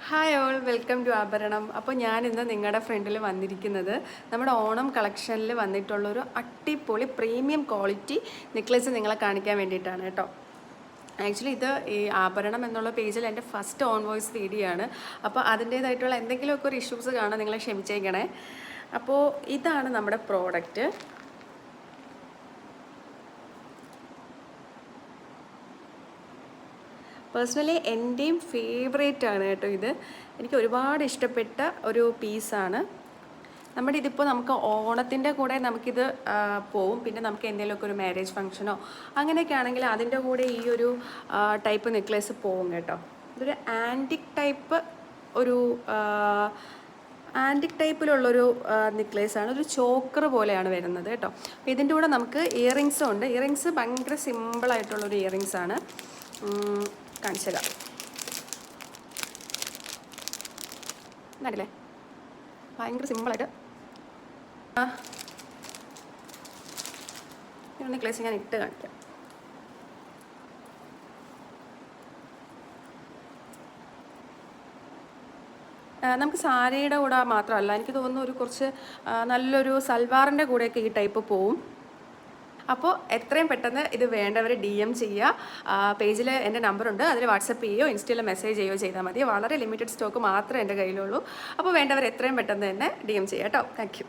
Hi all, welcome to ആഭരണം. അപ്പോൾ ഞാനിന്ന് നിങ്ങളുടെ ഫ്രണ്ടിൽ വന്നിരിക്കുന്നത് നമ്മുടെ ഓണം കളക്ഷനിൽ വന്നിട്ടുള്ളൊരു അടിപൊളി പ്രീമിയം ക്വാളിറ്റി നെക്ലേസ് നിങ്ങളെ കാണിക്കാൻ വേണ്ടിയിട്ടാണ് കേട്ടോ. ആക്ച്വലി ഇത് ഈ ആഭരണം എന്നുള്ള പേജിൽ എൻ്റെ ഫസ്റ്റ് ഓൺ വോയിസ് വീഡിയോ ആണ്. അപ്പോൾ അതിൻ്റേതായിട്ടുള്ള എന്തെങ്കിലുമൊക്കെ ഒരു ഇഷ്യൂസ് കാണാൻ നിങ്ങളെ ക്ഷമിച്ചേക്കണേ. അപ്പോൾ ഇതാണ് നമ്മുടെ പ്രോഡക്റ്റ്. പേഴ്സണലി എൻ്റെയും ഫേവറേറ്റ് ആണ് കേട്ടോ ഇത്. എനിക്ക് ഒരുപാട് ഇഷ്ടപ്പെട്ട ഒരു പീസാണ്. നമ്മുടെ ഇതിപ്പോൾ നമുക്ക് ഓണത്തിൻ്റെ കൂടെ നമുക്കിത് പോവും. പിന്നെ നമുക്ക് എന്തെങ്കിലുമൊക്കെ ഒരു മാരേജ് ഫംഗ്ഷനോ അങ്ങനെയൊക്കെ ആണെങ്കിൽ അതിൻ്റെ കൂടെ ഈ ഒരു ടൈപ്പ് നെക്ലേസ് പോവും കേട്ടോ. ഇതൊരു ആൻറ്റിക് ടൈപ്പിലുള്ളൊരു നെക്ലേസാണ്. ഒരു ചോക്കർ പോലെയാണ് വരുന്നത് കേട്ടോ. അപ്പോൾ ഇതിൻ്റെ കൂടെ നമുക്ക് ഇയറിങ്സും ഉണ്ട്. ഇയറിങ്സ് ഭയങ്കര സിമ്പിളായിട്ടുള്ളൊരു ഇയറിങ്സാണ്. കാണിച്ചു തരാം. കണ്ടില്ലേ, ഭയങ്കര സിമ്പിളായിട്ട് നെക്ലേസ് ഞാൻ ഇട്ട് കാണിക്കാം. നമുക്ക് സാരിയുടെ കൂടെ മാത്രമല്ല, എനിക്ക് തോന്നുന്നു ഒരു കുറച്ച് നല്ലൊരു സൽവാറിൻ്റെ കൂടെയൊക്കെ ഈ ടൈപ്പ് പോവും. അപ്പോൾ എത്രയും പെട്ടെന്ന് ഇത് വേണ്ടവർ DM ചെയ്യുക. പേജിൽ എൻ്റെ നമ്പറുണ്ട്, അതിൽ വാട്സപ്പ് ചെയ്യുകയോ ഇൻസ്റ്റയിൽ മെസ്സേജ് ചെയ്യുകയോ ചെയ്താൽ മതി. വളരെ ലിമിറ്റഡ് സ്റ്റോക്ക് മാത്രമേ എൻ്റെ കയ്യിലുള്ളൂ. അപ്പോൾ വേണ്ടവർ എത്രയും പെട്ടെന്ന് തന്നെ DM ചെയ്യുക കേട്ടോ. Thank you.